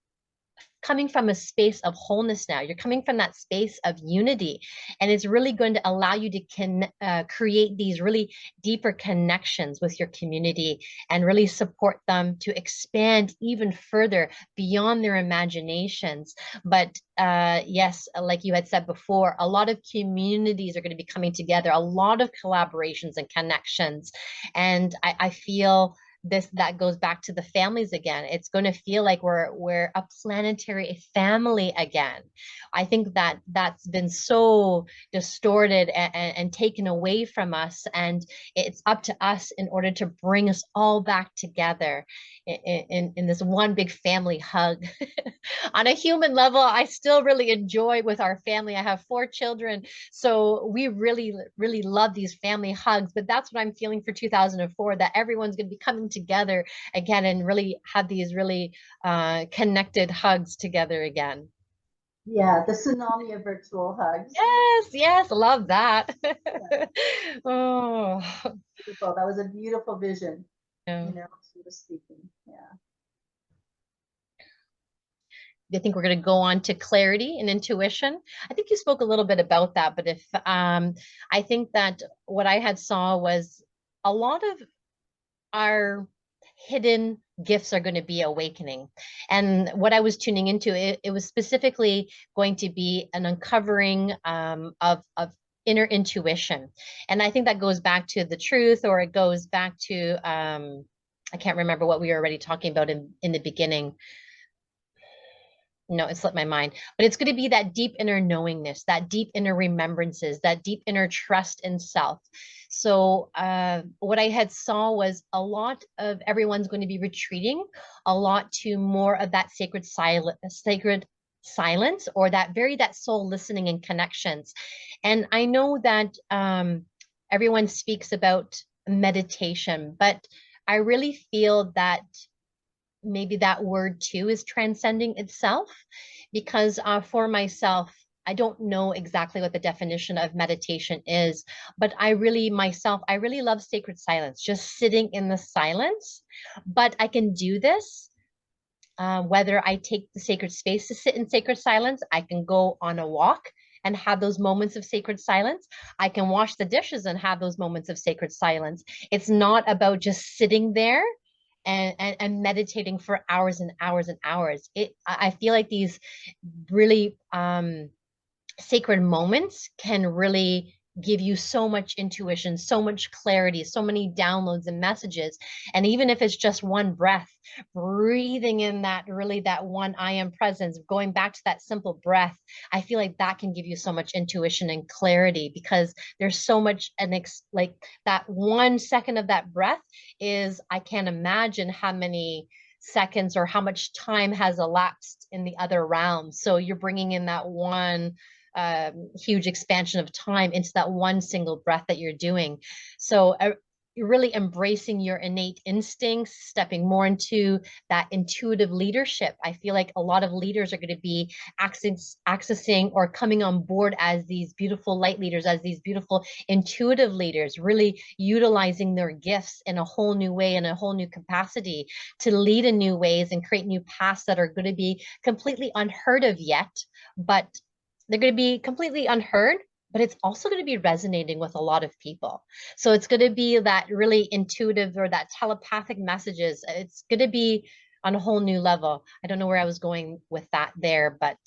coming from a space of wholeness now. You're coming from that space of unity, and it's really going to allow you to create these really deeper connections with your community and really support them to expand even further beyond their imaginations. But yes, like you had said before, a lot of communities are going to be coming together, a lot of collaborations and connections. And I feel that goes back to the families again. It's going to feel like we're a planetary family again. I think that that's been so distorted and taken away from us, and it's up to us in order to bring us all back together in this one big family hug. On a human level, I still really enjoy with our family. I have 4 children, so we really, really love these family hugs. But that's what I'm feeling for 2004, that everyone's going to be coming together again and really have these really connected hugs together again. Yeah, the tsunami of virtual hugs. Yes, yes, love that. Yeah. Oh, beautiful. That was a beautiful vision. Yeah. You know, she was speaking. Yeah. I think we're going to go on to clarity and intuition. I think you spoke a little bit about that, but if I think that what I had saw was a lot of our hidden gifts are going to be awakening. And what I was tuning into, it was specifically going to be an uncovering of inner intuition. And I think that goes back to the truth, or it goes back to, I can't remember what we were already talking about in the beginning. No, it slipped my mind, but it's going to be that deep inner knowingness, that deep inner remembrances, that deep inner trust in self. So what I had saw was a lot of everyone's going to be retreating a lot to more of that sacred silence, or that soul listening and connections. And I know that everyone speaks about meditation, but I really feel that maybe that word too is transcending itself, because for myself, I don't know exactly what the definition of meditation is, but I really love sacred silence, just sitting in the silence. But I can do this whether I take the sacred space to sit in sacred silence. I can go on a walk and have those moments of sacred silence. I can wash the dishes and have those moments of sacred silence. It's not about just sitting there and meditating for hours and hours and hours. I feel like these really sacred moments can really give you so much intuition, so much clarity, so many downloads and messages. And even if it's just one breath, breathing in that one I am presence, going back to that simple breath, I feel like that can give you so much intuition and clarity, because there's so much, like that 1 second of that breath is, I can't imagine how many seconds or how much time has elapsed in the other realm. So you're bringing in that one huge expansion of time into that one single breath that you're doing. So you're really embracing your innate instincts, stepping more into that intuitive leadership. I feel like a lot of leaders are going to be accessing or coming on board as these beautiful light leaders, as these beautiful intuitive leaders, really utilizing their gifts in a whole new way, in a whole new capacity, to lead in new ways and create new paths that are going to be completely unheard of yet, but they're going to be completely unheard, but it's also going to be resonating with a lot of people. So it's going to be that really intuitive or that telepathic messages. It's going to be on a whole new level. I don't know where I was going with that there, but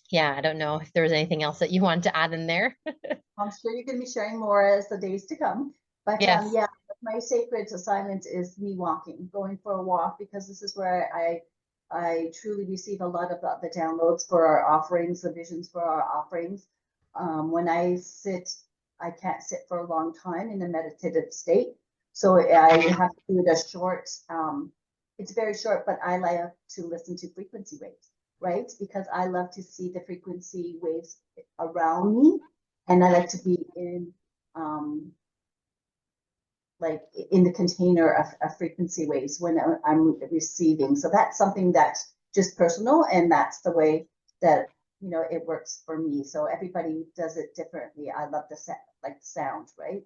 yeah, I don't know if there was anything else that you wanted to add in there. I'm sure you're going to be sharing more as the days to come. But yes. Yeah, my sacred silence is me walking, going for a walk, because this is where I truly receive a lot of the downloads for our offerings, the visions for our offerings. When I sit, I can't sit for a long time in a meditative state. So I have to do it a short it's very short, but I like to listen to frequency waves, right? Because I love to see the frequency waves around me, and I like to be in like in the container of frequency waves when I'm receiving. So that's something that's just personal, and that's the way that, you know, it works for me. So everybody does it differently. I love the sound, right?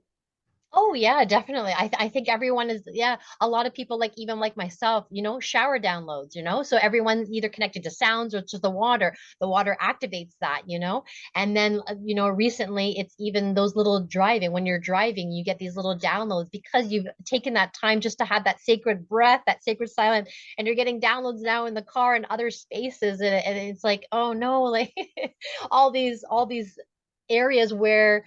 Oh yeah, definitely. I think everyone is, yeah, a lot of people, like even like myself, you know, shower downloads, you know, so everyone's either connected to sounds or to the water. The water activates that, you know. And then you know, recently it's even those little driving, when you're driving, you get these little downloads because you've taken that time just to have that sacred breath, that sacred silence, and you're getting downloads now in the car and other spaces, and it's like, oh no, like all these areas where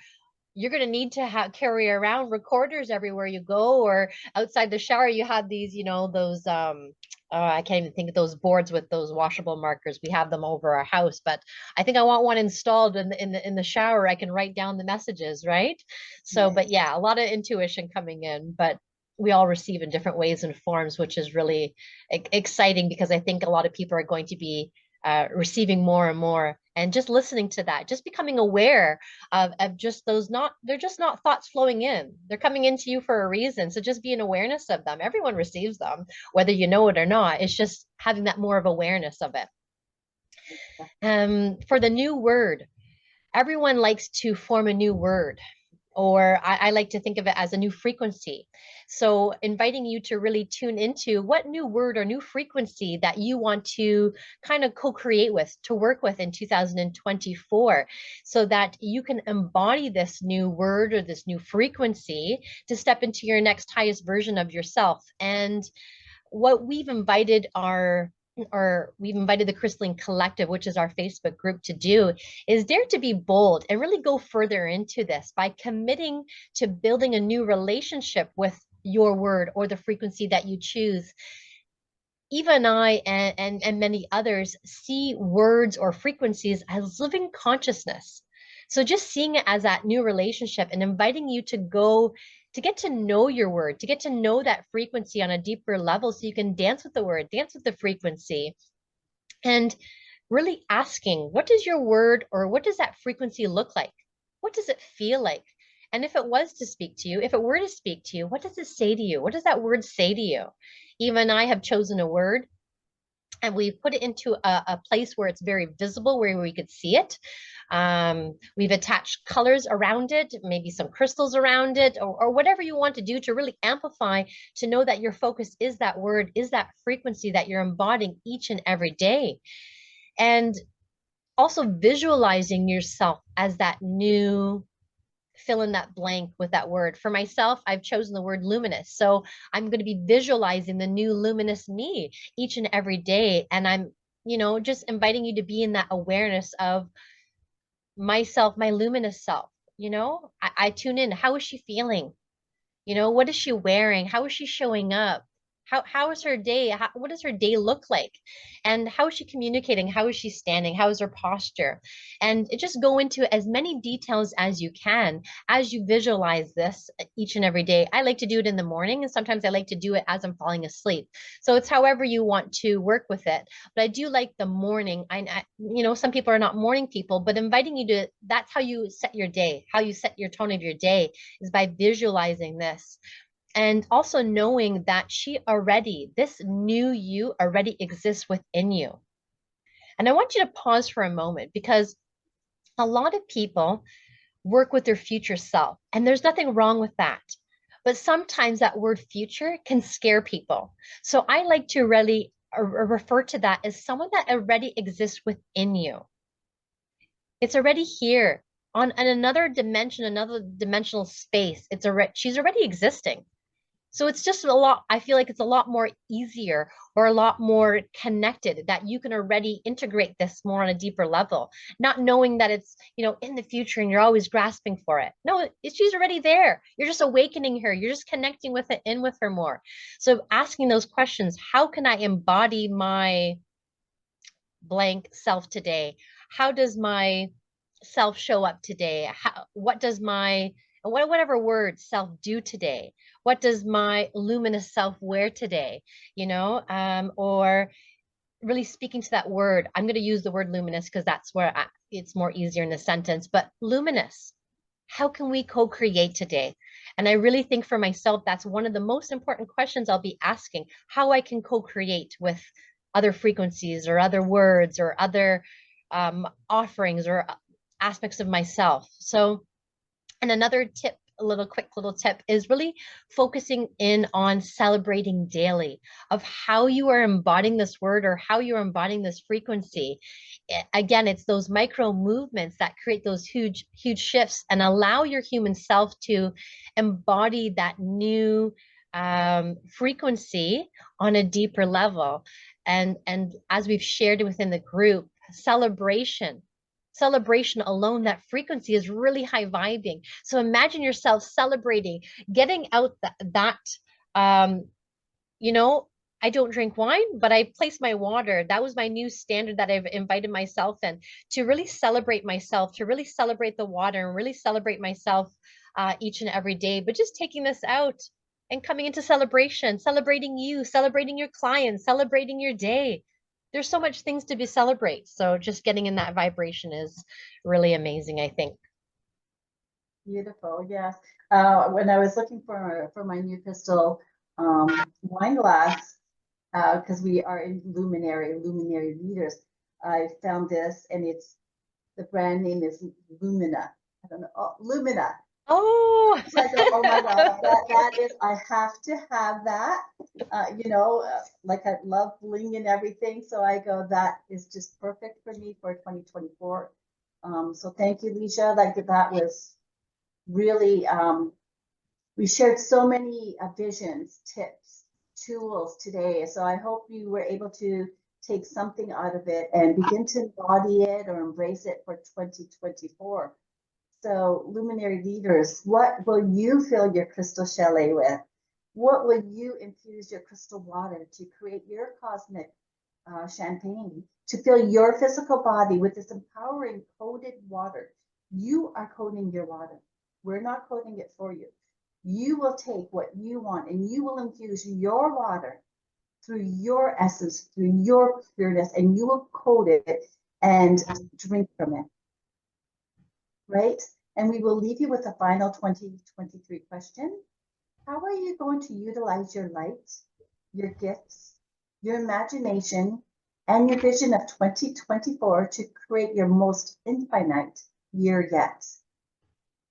you're going to need to carry around recorders everywhere you go, or outside the shower you have these, you know, those I can't even think of those boards with those washable markers. We have them over our house, but I think I want one installed in the shower. I can write down the messages, right? So, Yeah. but yeah, a lot of intuition coming in, but we all receive in different ways and forms, which is really exciting, because I think a lot of people are going to be receiving more and more, and just listening to that, just becoming aware of just those, not, they're just not thoughts flowing in, they're coming into you for a reason. So just be an awareness of them. Everyone receives them, whether you know it or not. It's just having that more of awareness of it. For the new word, everyone likes to form a new word, or I like to think of it as a new frequency. So inviting you to really tune into what new word or new frequency that you want to kind of co-create with, to work with in 2024, so that you can embody this new word or this new frequency to step into your next highest version of yourself. And what we've invited we've invited the Crystalline Collective, which is our Facebook group, to do is dare to be bold and really go further into this by committing to building a new relationship with your word or the frequency that you choose. Eva and I and many others see words or frequencies as living consciousness. So just seeing it as that new relationship and inviting you to go to get to know your word, to get to know that frequency on a deeper level, so you can dance with the word, dance with the frequency, and really asking, what does your word or what does that frequency look like? What does it feel like? And if it was to speak to you, if it were to speak to you, what does it say to you? What does that word say to you? Eva and I have chosen a word, and we put it into a place where it's very visible, where we could see it. We've attached colors around it, maybe some crystals around it, or whatever you want to do to really amplify, to know that your focus is that word, is that frequency that you're embodying each and every day. And also visualizing yourself as that new, fill in that blank with that word. For myself, I've chosen the word luminous. So I'm going to be visualizing the new luminous me each and every day. And I'm, you know, just inviting you to be in that awareness of myself, my luminous self. You know, I tune in. How is she feeling? You know, what is she wearing? How is she showing up? How is her day? What does her day look like? And how is she communicating? How is she standing? How is her posture? And just go into as many details as you can as you visualize this each and every day. I like to do it in the morning, and sometimes I like to do it as I'm falling asleep. So it's however you want to work with it. But I do like the morning. You know, some people are not morning people, but inviting you to, that's how you set your day, how you set your tone of your day, is by visualizing this. And also knowing that this new you already exists within you. And I want you to pause for a moment, because a lot of people work with their future self, and there's nothing wrong with that. But sometimes that word future can scare people. So I like to really refer to that as someone that already exists within you. It's already here on another dimension, another dimensional space. She's already existing. So it's just a lot, I feel like it's a lot more easier, or a lot more connected, that you can already integrate this more on a deeper level, not knowing that it's, you know, in the future and you're always grasping for it. No, she's already there. You're just awakening her. You're just connecting with it, in with her more. So asking those questions, how can I embody my blank self today? How does my self show up today? What does my And whatever word self do today? What does my luminous self wear today? You know, or really speaking to that word. I'm going to use the word luminous because that's where it's more easier in the sentence, but luminous. How can we co-create today? And I really think for myself, that's one of the most important questions I'll be asking, how I can co-create with other frequencies or other words or other offerings or aspects of myself. So, and another tip, a little quick little tip is really focusing in on celebrating daily of how you are embodying this word or how you're embodying this frequency. Again, it's those micro movements that create those huge, huge shifts and allow your human self to embody that new frequency on a deeper level. And as we've shared within the group, celebration alone, that frequency is really high vibing. So imagine yourself celebrating, getting out that you know, I don't drink wine, but I place my water. That was my new standard that I've invited myself in, to really celebrate myself, to really celebrate the water and really celebrate myself each and every day. But just taking this out and coming into celebration, celebrating you, celebrating your clients, celebrating your day. There's so much things to be celebrate. So just getting in that vibration is really amazing, I think. Beautiful, yes. When I was looking for my new crystal wine glass, because we are in Luminary Leaders, I found this, and the brand name is Lumina. I don't know, Lumina. Oh, So I go, oh my God, that is, I have to have that. You know, like I love bling and everything. So I go, that is just perfect for me for 2024. So thank you, Leisha. Like that was really, we shared so many visions, tips, tools today. So I hope you were able to take something out of it and begin to embody it or embrace it for 2024. So, luminary leaders, what will you fill your crystal chalet with? What will you infuse your crystal water to create your cosmic champagne? To fill your physical body with this empowering coded water. You are coding your water. We're not coding it for you. You will take what you want and you will infuse your water through your essence, through your pureness, and you will code it and drink from it. Right? And we will leave you with a final 2023 question. How are you going to utilize your light, your gifts, your imagination, and your vision of 2024 to create your most infinite year yet?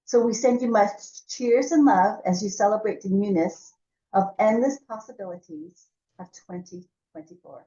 So we send you much cheers and love as you celebrate the newness of endless possibilities of 2024.